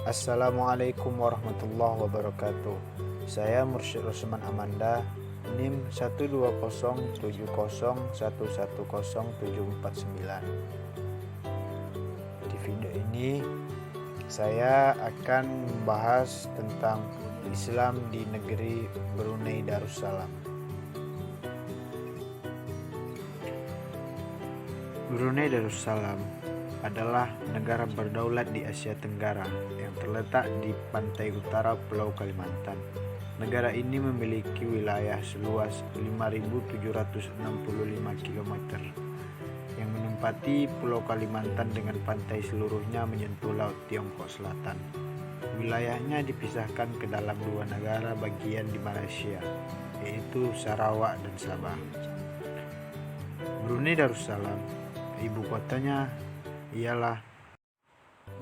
Assalamualaikum warahmatullahi wabarakatuh. Saya Mursyid Rosman Amanda, NIM 12070110749. Di video ini saya akan membahas tentang Islam di negeri Brunei Darussalam. Brunei Darussalam adalah negara berdaulat di Asia Tenggara yang terletak di pantai utara Pulau Kalimantan. Negara ini memiliki wilayah seluas 5.765 km yang menempati Pulau Kalimantan dengan pantai seluruhnya menyentuh Laut Tiongkok Selatan. Wilayahnya dipisahkan ke dalam dua negara bagian di Malaysia, yaitu Sarawak dan Sabah. Brunei Darussalam, ibu kotanya ialah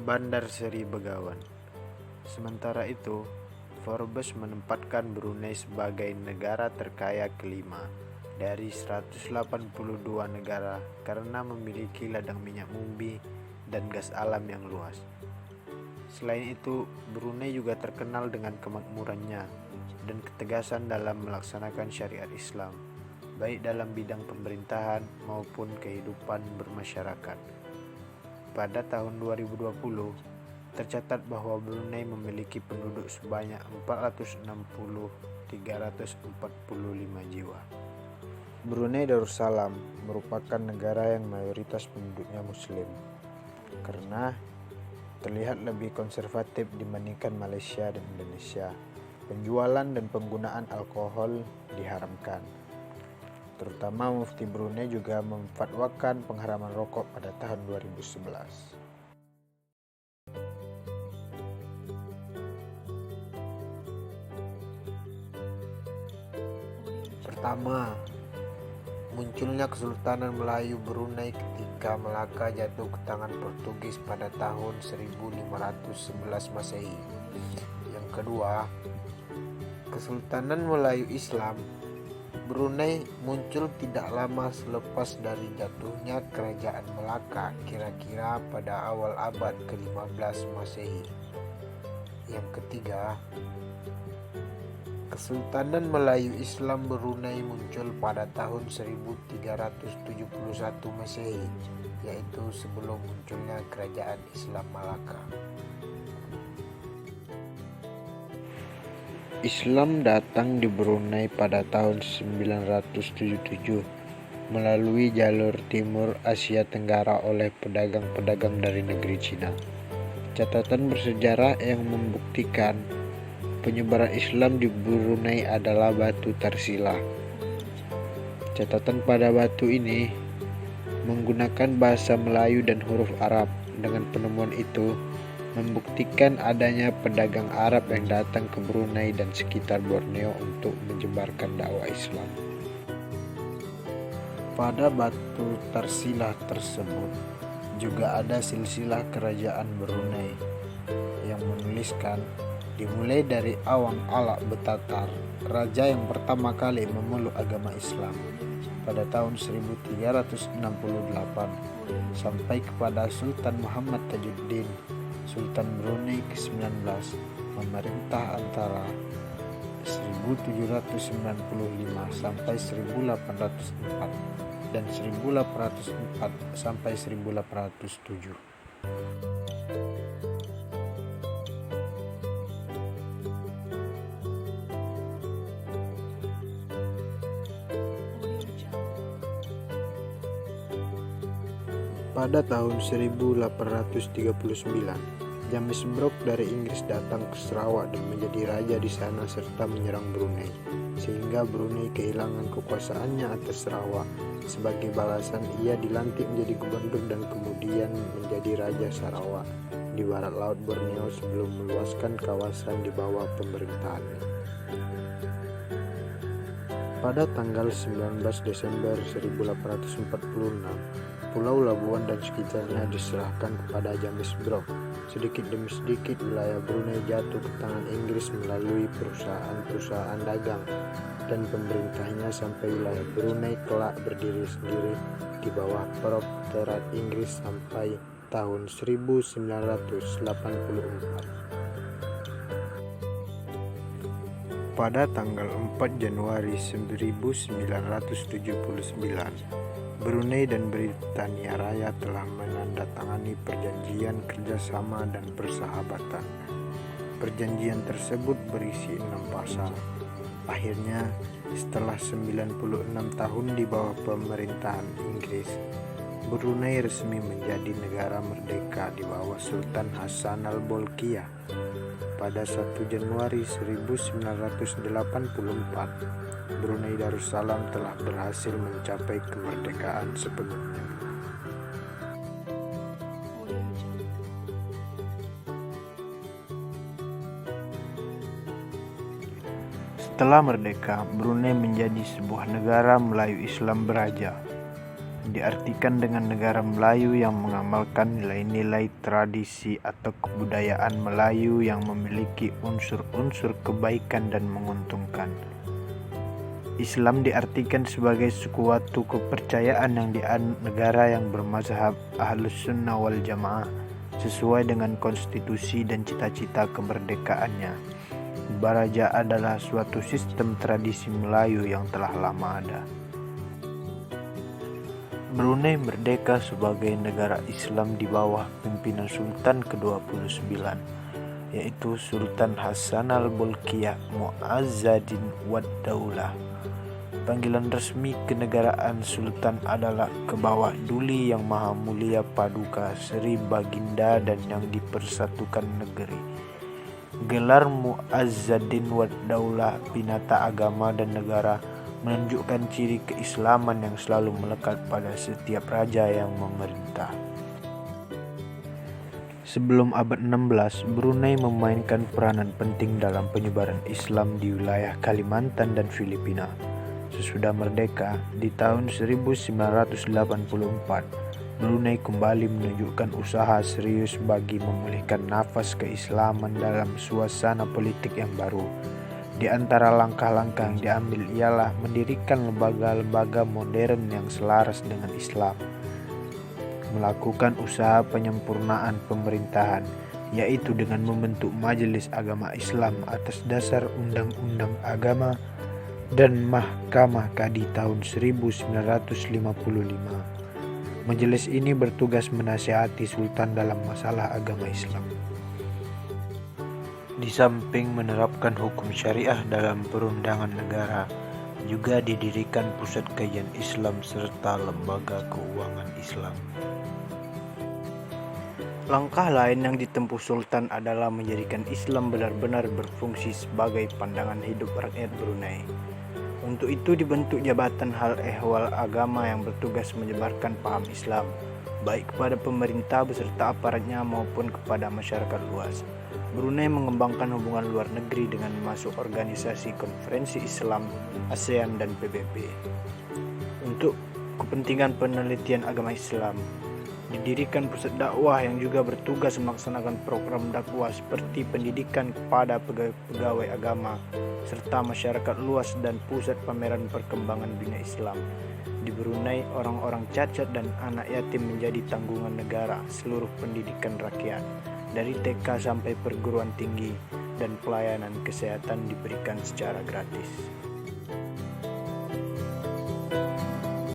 Bandar Seri Begawan. Sementara itu, Forbes menempatkan Brunei sebagai negara terkaya kelima dari 182 negara karena memiliki ladang minyak bumi dan gas alam yang luas. Selain itu, Brunei juga terkenal dengan kemakmurannya dan ketegasan dalam melaksanakan syariat Islam, baik dalam bidang pemerintahan maupun kehidupan bermasyarakat. Pada tahun 2020, tercatat bahwa Brunei memiliki penduduk sebanyak 460.345 jiwa. Brunei Darussalam merupakan negara yang mayoritas penduduknya Muslim, karena terlihat lebih konservatif dibandingkan Malaysia dan Indonesia. Penjualan dan penggunaan alkohol diharamkan. Terutama Mufti Brunei juga memfatwakan pengharaman rokok pada tahun 2011. Pertama, munculnya Kesultanan Melayu Brunei ketika Melaka jatuh ke tangan Portugis pada tahun 1511 Masehi. Yang kedua, Kesultanan Melayu Islam Brunei muncul tidak lama selepas dari jatuhnya Kerajaan Melaka, kira-kira pada awal abad ke-15 Masehi. Yang ketiga, Kesultanan Melayu Islam Brunei muncul pada tahun 1371 Masehi, yaitu sebelum munculnya Kerajaan Islam Malaka. Islam datang di Brunei pada tahun 977 melalui jalur timur Asia Tenggara oleh pedagang-pedagang dari negeri Cina. Catatan bersejarah yang membuktikan penyebaran Islam di Brunei adalah batu Tarsila. Catatan pada batu ini menggunakan bahasa Melayu dan huruf Arab. Dengan penemuan itu membuktikan adanya pedagang Arab yang datang ke Brunei dan sekitar Borneo untuk menyebarkan dakwah Islam. Pada batu Tarsilah tersebut juga ada silsilah kerajaan Brunei yang menuliskan dimulai dari Awang Alak Betatar, raja yang pertama kali memeluk agama Islam pada tahun 1368 sampai kepada Sultan Muhammad Tajuddin, Sultan Brunei ke-19, memerintah antara 1795 sampai 1804 dan 1804 sampai 1807. Pada tahun 1839, James Brooke dari Inggris datang ke Sarawak dan menjadi raja di sana serta menyerang Brunei, sehingga Brunei kehilangan kekuasaannya atas Sarawak. Sebagai balasan, ia dilantik menjadi gubernur dan kemudian menjadi Raja Sarawak di barat laut Borneo sebelum meluaskan kawasan di bawah pemerintahannya. Pada tanggal 19 Desember 1846, Pulau Labuan dan sekitarnya diserahkan kepada James Brooke. Sedikit demi sedikit wilayah Brunei jatuh ke tangan Inggris melalui perusahaan-perusahaan dagang dan pemerintahnya sampai wilayah Brunei kelak berdiri sendiri di bawah protektorat Inggris sampai tahun 1984. Pada tanggal 4 Januari 1979, Brunei dan Britania Raya telah menandatangani perjanjian kerjasama dan persahabatan. Perjanjian tersebut berisi 6 pasal. Akhirnya, setelah 96 tahun di bawah pemerintahan Inggris, Brunei resmi menjadi negara merdeka di bawah Sultan Hassanal Bolkiah. Pada 1 Januari 1984, Brunei Darussalam telah berhasil mencapai kemerdekaan sepenuhnya. Setelah merdeka, Brunei menjadi sebuah negara Melayu Islam beraja. Diartikan dengan negara Melayu yang mengamalkan nilai-nilai tradisi atau kebudayaan Melayu yang memiliki unsur-unsur kebaikan dan menguntungkan. Islam diartikan sebagai suatu kepercayaan yang negara yang bermazhab Ahlus Sunnah wal Jamaah sesuai dengan konstitusi dan cita-cita kemerdekaannya. Baraja adalah suatu sistem tradisi Melayu yang telah lama ada. Brunei merdeka sebagai negara Islam di bawah pimpinan Sultan ke-29, yaitu Sultan Hassanal Bolkiah Mu'azzaddin wad Daulah. Panggilan resmi kenegaraan Sultan adalah Kebawah Duli Yang Maha Mulia Paduka Seri Baginda dan Yang Dipersatukan Negeri. Gelar Mu'azzaddin wad Daulah, pinata agama dan negara, menunjukkan ciri keislaman yang selalu melekat pada setiap raja yang memerintah. Sebelum abad 16, Brunei memainkan peranan penting dalam penyebaran Islam di wilayah Kalimantan dan Filipina. Sesudah merdeka, di tahun 1984, Brunei kembali menunjukkan usaha serius bagi memulihkan nafas keislaman dalam suasana politik yang baru. Di antara langkah-langkah yang diambil ialah mendirikan lembaga-lembaga modern yang selaras dengan Islam, melakukan usaha penyempurnaan pemerintahan, yaitu dengan membentuk Majelis Agama Islam atas dasar Undang-Undang Agama dan Mahkamah Kadi tahun 1955. Majelis ini bertugas menasihati Sultan dalam masalah agama Islam. Di samping menerapkan hukum syariah dalam perundangan negara, juga didirikan pusat kajian Islam serta lembaga keuangan Islam. Langkah lain yang ditempuh Sultan adalah menjadikan Islam benar-benar berfungsi sebagai pandangan hidup rakyat Brunei. Untuk itu dibentuk Jabatan Hal Ehwal Agama yang bertugas menyebarkan paham Islam, baik kepada pemerintah beserta aparatnya maupun kepada masyarakat luas. Brunei mengembangkan hubungan luar negeri dengan masuk organisasi Konferensi Islam, ASEAN dan PBB. Untuk kepentingan penelitian agama Islam, didirikan pusat dakwah yang juga bertugas melaksanakan program dakwah seperti pendidikan kepada pegawai agama serta masyarakat luas dan pusat pameran perkembangan dunia Islam. Di Brunei, orang-orang cacat dan anak yatim menjadi tanggungan negara. Seluruh pendidikan rakyat dari TK sampai perguruan tinggi dan pelayanan kesehatan diberikan secara gratis.